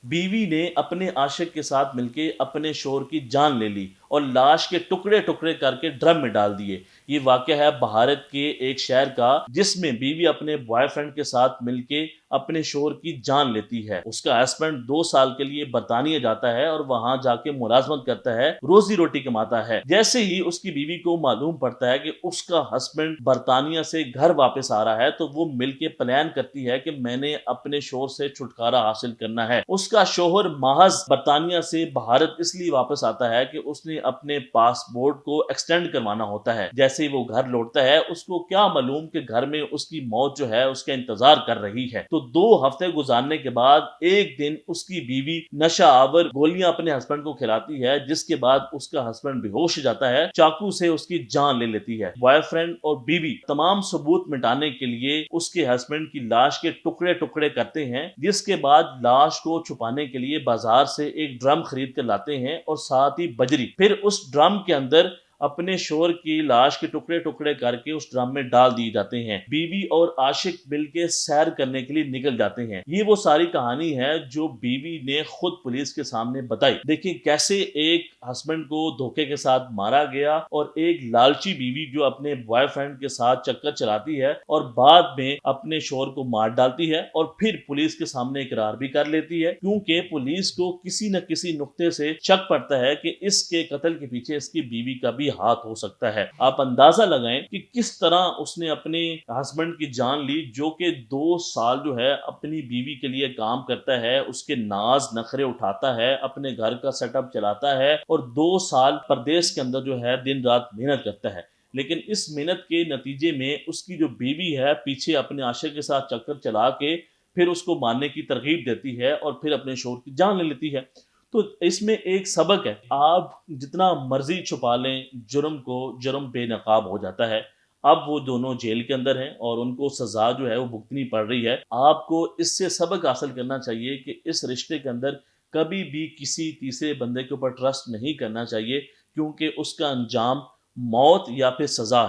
बीवी ने अपने आशिक के साथ मिलकर अपने शोहर की जान ले ली और लाश के टुकड़े टुकड़े करके ड्रम में डाल दिए। ये वाक़या है भारत के एक शहर का, जिसमें बीवी अपने बॉयफ्रेंड के साथ मिलके अपने शोहर की जान लेती है। उसका हस्बैंड 2 साल के लिए बरतानिया जाता है और वहां जाके मुलाजमत करता है, रोजी रोटी कमाता है। जैसे ही उसकी बीवी को मालूम पड़ता है कि उसका हस्बैंड बरतानिया से घर वापस आ रहा है, तो वो मिलके प्लान करती है कि मैंने अपने शोहर से छुटकारा हासिल करना है। उसका शोहर महज बरतानिया से भारत इसलिए वापस आता है कि उसने अपने पासपोर्ट को एक्सटेंड करवाना होता है। जैसे ही वो घर लौटता है, उसको क्या मालूम कि घर में उसकी मौत जो है उसका इंतजार कर रही है। तो 2 हफ्ते गुजारने के बाद एक दिन उसकी बीवी नशा आवर गोलियां अपने हस्बैंड को खिलाती है, जिसके बाद उसका हस्बैंड बेहोश हो जाता है, चाकू से उसकी जान ले लेती है। बॉयफ्रेंड और बीवी तमाम सबूत मिटाने के लिए उसके हस्बैंड की लाश के टुकड़े टुकड़े करते हैं, जिसके बाद लाश को छुपाने के लिए बाजार से एक ड्रम खरीद कर लाते हैं और साथ ही बजरी। फिर उस ड्रम के अंदर अपने शोहर की लाश के टुकड़े टुकड़े करके उस ड्रम में डाल दिए जाते हैं। बीवी और आशिक मिलके सैर करने के लिए निकल जाते हैं। ये वो सारी कहानी है जो बीवी ने खुद पुलिस के सामने बताई। देखिए कैसे एक हस्बैंड को धोखे के साथ मारा गया और एक लालची बीवी जो अपने बॉयफ्रेंड के साथ चक्कर चलाती है और बाद में अपने शोहर को मार डालती है और फिर पुलिस के सामने इकरार भी कर लेती है, क्योंकि पुलिस को किसी न किसी नुक्ते से शक पड़ता है कि इसके कत्ल के पीछे इसकी बीवी का भी हाथ हो सकता है। आप अंदाजा लगाएं कि किस तरह उसने अपने हस्बैंड की जान ली, जो कि 2 साल जो है अपनी बीवी के लिए काम करता है, उसके नाज नखरे उठाता है, अपने घर का सेटअप चलाता है और 2 साल परदेश के अंदर जो है दिन रात मेहनत करता है। लेकिन इस मेहनत के नतीजे में उसकी जो बीवी है पीछे अपने आशिक के साथ चक्कर चला के फिर उसको मारने की तरगीब देती है और फिर अपने शोहर की जान ले लेती है। तो इसमें एक सबक है, आप जितना मर्जी छुपा लें जुर्म को, जुर्म बेनकाब हो जाता है। अब वो दोनों जेल के अंदर हैं और उनको सजा जो है वो भुगतनी पड़ रही है। आपको इससे सबक हासिल करना चाहिए कि इस रिश्ते के अंदर कभी भी किसी तीसरे बंदे के ऊपर ट्रस्ट नहीं करना चाहिए, क्योंकि उसका अंजाम मौत या फिर सजा है।